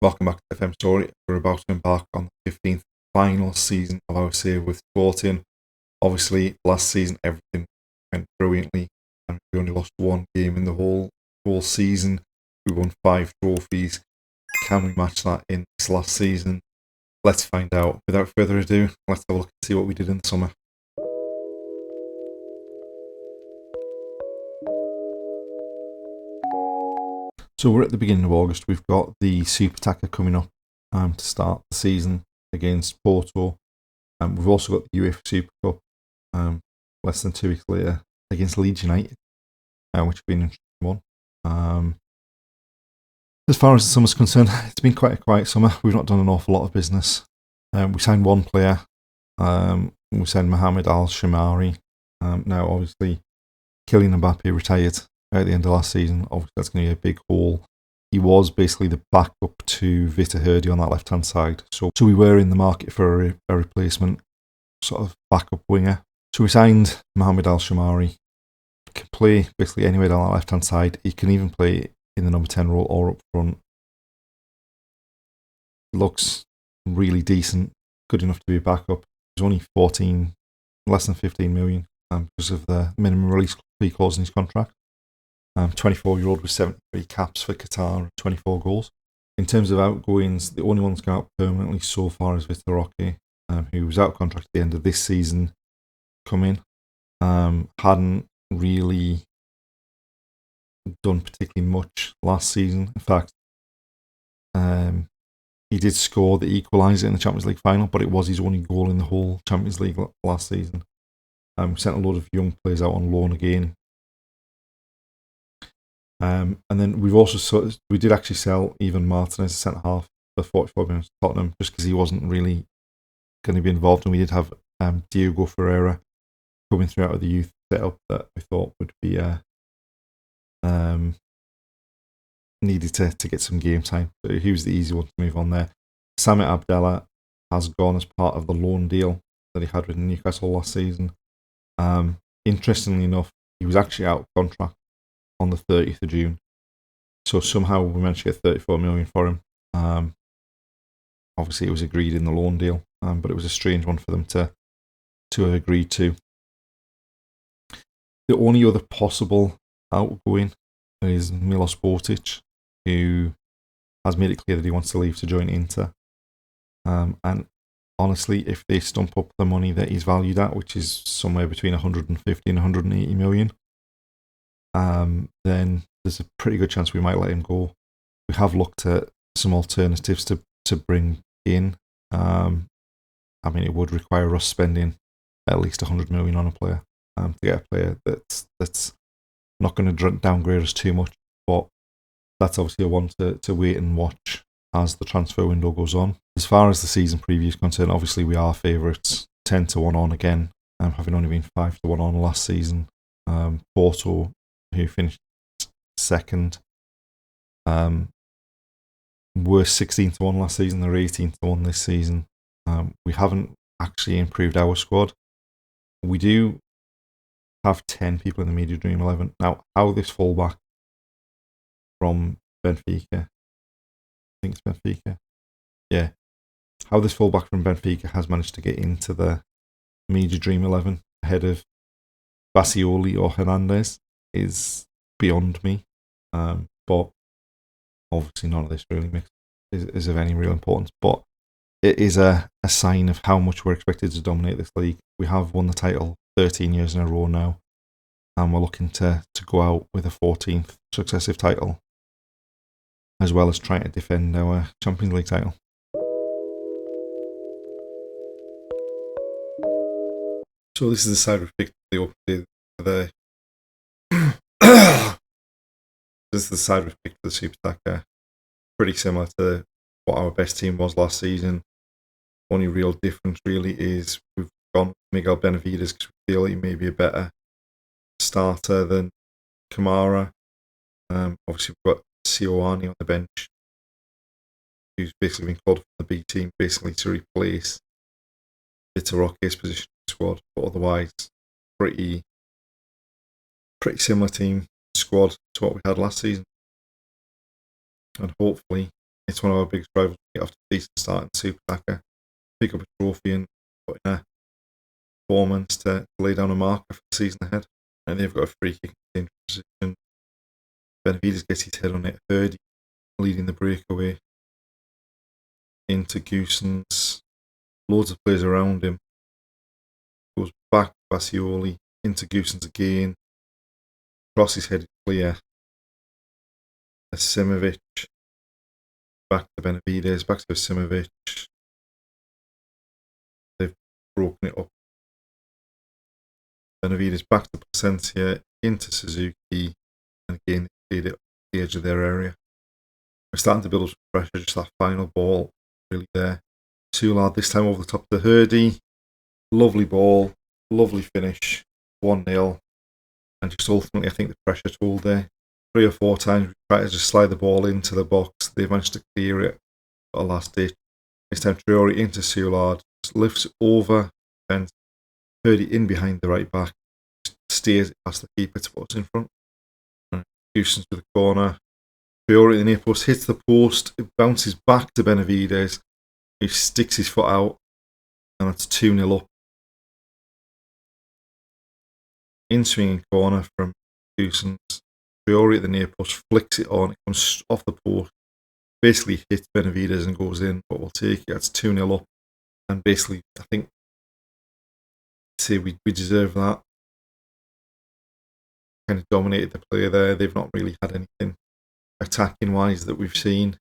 Welcome back to FM Storey. We're about to embark on the 15th final season of our save with Sporting. Obviously, last season everything went brilliantly and we only lost one game in the whole season. We won 5 trophies. Can we match that in this last season? Let's find out. Without further ado, let's have a look and see what we did in the summer. So we're at the beginning of August. We've got the Super Tacker coming up to start the season against Porto. We've also got the UEFA Super Cup less than 2 weeks later against Leeds United, which has been an interesting one. As far as the summer's concerned, it's been quite a quiet summer. We've not done an awful lot of business. We signed one player. We signed Mohamed Al-Shamari. Now, obviously, Kylian Mbappe retired at the end of last season. Obviously, that's going to be a big hole. He was basically the backup to Vita Hurdy on that left-hand side. So we were in the market for a replacement sort of backup winger. So we signed Mohamed Al-Shamari. He can play basically anywhere down that left-hand side. He can even play in the number 10 role or up front. Looks really decent, good enough to be a backup. He's only 14, less than 15 million because of the minimum release fee clause in his contract. 24-year-old with 73 caps for Qatar and 24 goals. In terms of outgoings, the only one that's gone out permanently so far is Vitor Roque, who was out of contract at the end of this season, come in. Hadn't really done particularly much last season. In fact, he did score the equaliser in the Champions League final, but it was his only goal in the whole Champions League last season. We sent a load of young players out on loan again. And then we did actually sell Ivan Martinez, centre half, for 44 million to Tottenham, just because he wasn't really going to be involved. And we did have Diego Ferreira coming through out of the youth setup that we thought would be needed to get some game time. So he was the easy one to move on there. Samit Abdallah has gone as part of the loan deal that he had with Newcastle last season. Interestingly enough, he was actually out of contract on the 30th of June. So somehow we managed to get 34 million for him. Obviously it was agreed in the loan deal, but it was a strange one for them to have agreed to. The only other possible outgoing is Milos Botic, who has made it clear that he wants to leave to join Inter. And honestly, if they stump up the money that he's valued at, which is somewhere between 150 and 180 million, then there's a pretty good chance we might let him go. We have looked at some alternatives to bring in. It would require us spending at least 100 million on a player to get a player that's not going to downgrade us too much. But that's obviously a one to wait and watch as the transfer window goes on. As far as the season preview is concerned, obviously we are favourites, 10-1 on again, having only been 5-1 on last season. Porto, who finished second, were 16-1 last season. They're 18-1 this season. We haven't actually improved our squad. We do have 10 people in the Media Dream 11. Now, how this fullback from Benfica, I think it's Benfica, yeah, how this fullback from Benfica has managed to get into the Media Dream 11 ahead of Basioli or Hernandez is beyond me. But obviously none of this really is of any real importance. But it is a sign of how much we're expected to dominate this league. We have won the title 13 years in a row now, and we're looking to go out with a 14th successive title, as well as trying to defend our Champions League title. So this is the side we've picked for the this is the side we've picked for the Super Tacker. Pretty similar to what our best team was last season. Only real difference really is we've gone Miguel Benavides because we feel he may be a better starter than Kamara. Obviously we've got Sioane on the bench, who's basically been called from the B team basically to replace Vitor Roque's position in the squad, but otherwise pretty similar team squad to what we had last season. And hopefully it's one of our biggest rivals. We get off to a decent start in Super Tacker, pick up a trophy and put in a performance to lay down a marker for the season ahead. And they've got a free kick in position. Benavides gets his head on it. Hurdy leading the breakaway into Goosens. Loads of players around him. Goes back to Bassioli, into Goosens again. Crosses headed clear. Asimovic. Back to Benavides, back to Asimovic. They've broken it up. Benavides back to Placencia, into Suzuki, and again they played it at the edge of their area. We're starting to build up some pressure, just that final ball really there. Soulard this time over the top of the Hurdy. Lovely ball, lovely finish, 1-0. And just ultimately, I think the pressure told there. 3 or 4 times we tried to just slide the ball into the box. They've managed to clear it at a last ditch. This time Traore into Soulard, just lifts over and Hurdy in behind the right back, steers it past the keeper to what's in front. Houston's to the corner. Traore in the near post hits the post. It bounces back to Benavides. He sticks his foot out, and that's 2-0 up. In swinging corner from Houston's. Traore at the near post flicks it on. It comes off the post. Basically hits Benavides and goes in, but we'll take it. That's 2-0 up. And basically, I think, say we deserve that. Kind of dominated the play there. They've not really had anything attacking wise that we've seen.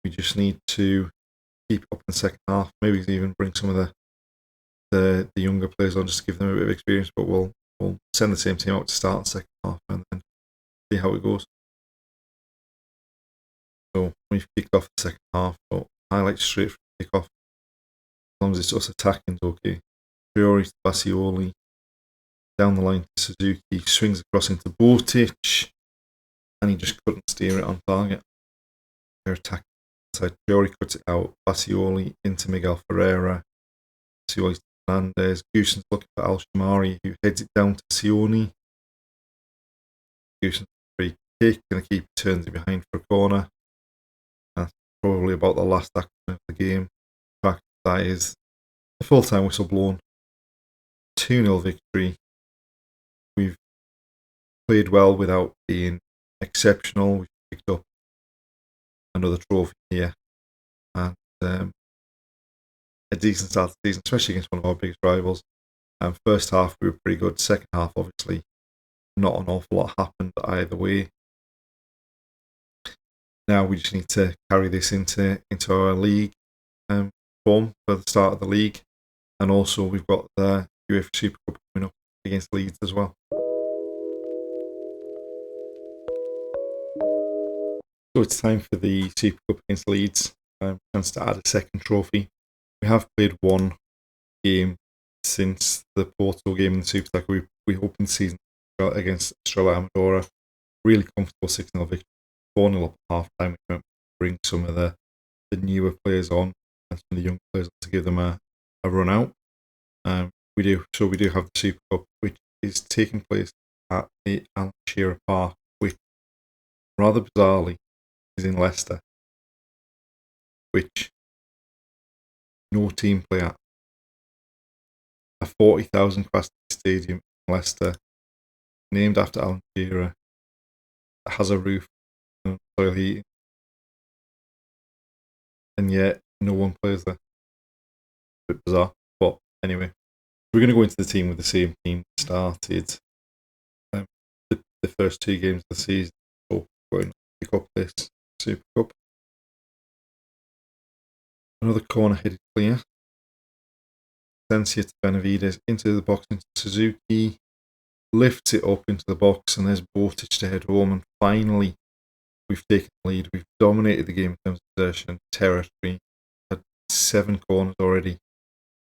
We just need to keep it up in the second half. Maybe even bring some of the younger players on just to give them a bit of experience. But we'll send the same team out to start the second half and then see how it goes. So we've kicked off the second half, but highlights straight from the kick off. As long as it's us attacking, okay. Traore to Bassioli. Down the line to Suzuki, swings across into Botic, and he just couldn't steer it on target. They're attacking inside. Traore cuts it out. Bassioli into Miguel Ferreira. Bassioli to Fernandez. Goosens looking for Al Shamari, who heads it down to Sioni. Goosens free kick, and the keeper turns it behind for a corner. That's probably about the last action of the game. In fact, that is the full-time whistle blown. 2-0 victory. We've played well without being exceptional. We've picked up another trophy here and a decent start to the season, especially against one of our biggest rivals. First half we were pretty good. Second half, obviously, not an awful lot happened either way. Now we just need to carry this into our league form for the start of the league, and also we've got the UEFA Super Cup coming up against Leeds as well. So it's time for the Super Cup against Leeds. Chance to add a second trophy. We have played one game since the Porto game in the Super Tacker. We opened the season against Estrella Amadora. Really comfortable 6-0 victory. 4-0 up at half time. We went to bring some of the newer players on and some of the young players to give them a run out. We do have the Super Cup, which is taking place at the Alan Shearer Park, which rather bizarrely is in Leicester, which no team play at. A 40,000 capacity stadium in Leicester, named after Alan Shearer, has a roof and soil heating, and yet no one plays there. A bit bizarre, but anyway, we're going to go into the team with the same team that started the first 2 games of the season. So we're going to pick up this Super Cup. Another corner headed clear. Sensia to Benavides into the box into Suzuki. Lifts it up into the box, and there's Botic to head home. And finally, we've taken the lead. We've dominated the game in terms of possession, territory. Had 7 corners already.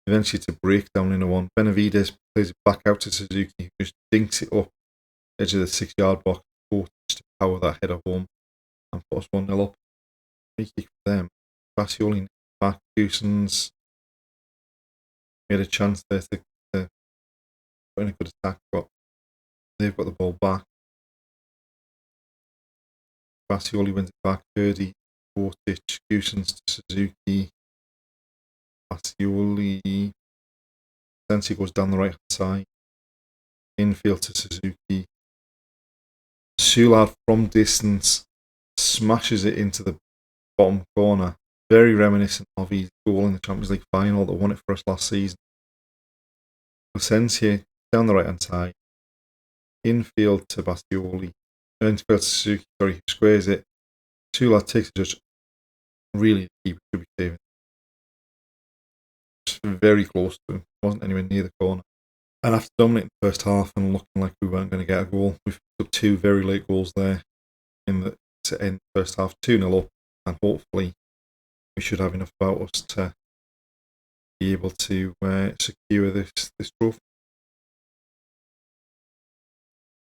Eventually to break down into one. Benavides plays it back out to Suzuki, who just dinks it up edge of the 6-yard box. Botic to power that header home and put us 1-0 up. Free kick for them. Bassioli back. Goosens. We had a chance there to put in a good attack, but they've got the ball back. Bassioli wins it back. Hurdy Vortic, Goosens to Suzuki, Bastioli, Sensi goes down the right hand side, infield to Suzuki. Soulard from distance smashes it into the bottom corner. Very reminiscent of his goal in the Champions League final that won it for us last season. Sensi down the right hand side, infield to Bastioli, infield to Suzuki, who squares it. Soulard takes it just really deep, should be saving. Just very close to him, wasn't anywhere near the corner. And after dominating the first half and looking like we weren't going to get a goal, we've picked up 2 very late goals there to end the first half, 2-0 up, and hopefully we should have enough about us to be able to secure this trophy.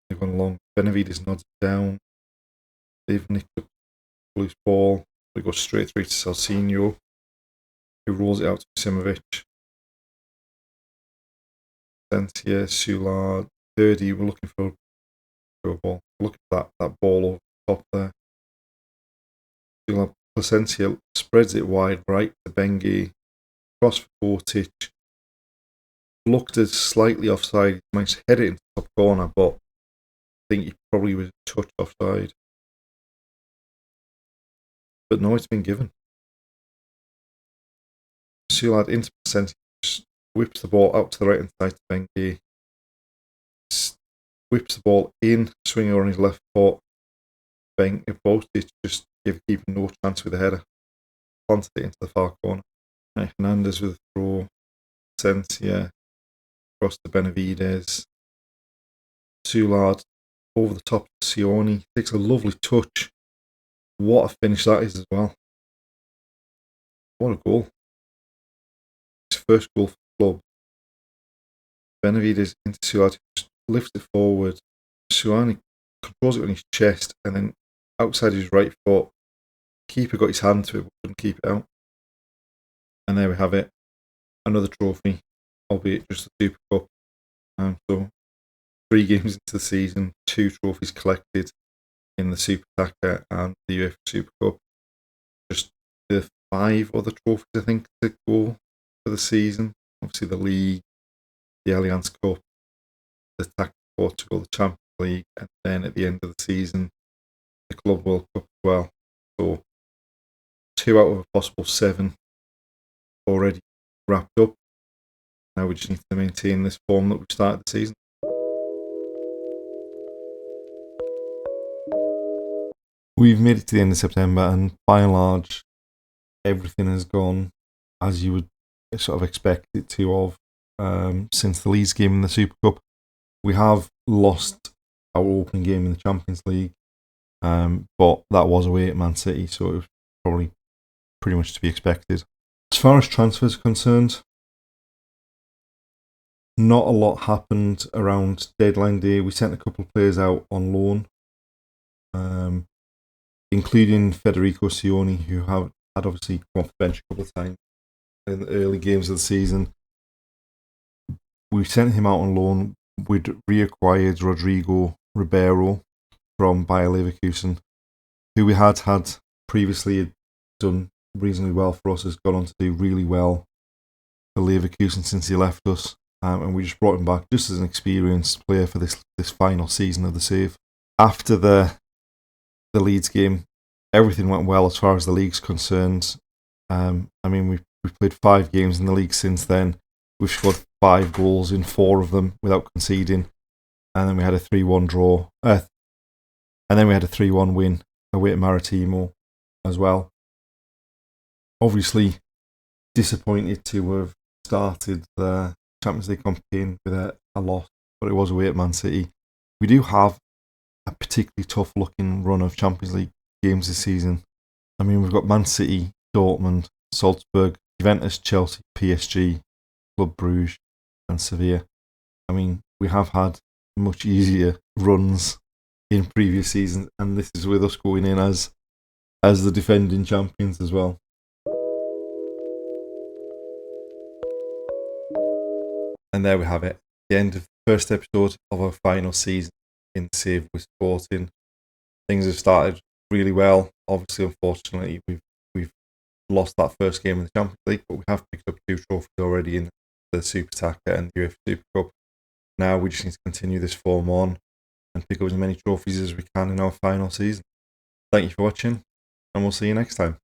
They've gone along. Benavides nods it down. They've nicked up the loose ball. They go straight through to Salsinho, who rolls it out to Simovic. Sensia, Soulard, Purdy, we're looking for a ball. Look at that ball over the top there. Soulard, Placencia spreads it wide right to Bengi, cross for Vortic. Looked as slightly offside. He managed to head it into the top corner, but I think he probably was a touch offside. But no, it's been given. Soulard into Placencia, whips the ball out to the right hand side to Bengi. Whips the ball in, swinging on his left foot. Vortic just give keeper no chance with the header. Planted it into the far corner. Hernandez with a throw. Sensia across to Benavides. Soulard over the top to Sioni. Takes a lovely touch. What a finish that is as well. What a goal. His first goal for the club. Benavides into Soulard, just lifts it forward. Sioni controls it on his chest and then outside his right foot. Keeper got his hand to it, but couldn't keep it out. And there we have it. Another trophy, albeit just the Super Cup. So 3 games into the season, 2 trophies collected in the Super Taka and the UEFA Super Cup. Just the 5 other trophies, I think, to go for the season. Obviously the League, the Allianz Cup, the Taka Portugal, the Champions League, and then at the end of the season, the Club World Cup as well. So 2 out of a possible 7 already wrapped up. Now we just need to maintain this form that we've started the season. We've made it to the end of September, and by and large, everything has gone as you would sort of expect it to have since the Leeds game in the Super Cup. We have lost our opening game in the Champions League, but that was away at Man City, so it was probably pretty much to be expected. As far as transfers are concerned, not a lot happened around deadline day. We sent a couple of players out on loan, including Federico Sioni, who had obviously come off the bench a couple of times in the early games of the season. We sent him out on loan. We'd reacquired Rodrigo Ribeiro from Bayer Leverkusen, who we had previously done reasonably well for us, has gone on to do really well for Leverkusen since he left us. And we just brought him back just as an experienced player for this final season of the Save. After the Leeds game, everything went well as far as the league's concerned. We've played 5 games in the league since then. We've scored 5 goals in 4 of them without conceding, and then we had a 3-1 draw, and then we had a 3-1 win away at Maritimo as well. Obviously, disappointed to have started the Champions League campaign with a loss, but it was away at Man City. We do have a particularly tough looking run of Champions League games this season. We've got Man City, Dortmund, Salzburg, Juventus, Chelsea, PSG, Club Brugge and Sevilla. We have had much easier runs in previous seasons, and this is with us going in as the defending champions as well. And there we have it, the end of the first episode of our final season in Save with Sporting. Things have started really well. obviously, unfortunately, we've lost that first game in the Champions League, but we have picked up 2 trophies already in the Super Taka and the UEFA Super Cup. Now we just need to continue this form on and pick up as many trophies as we can in our final season. Thank you for watching, and we'll see you next time.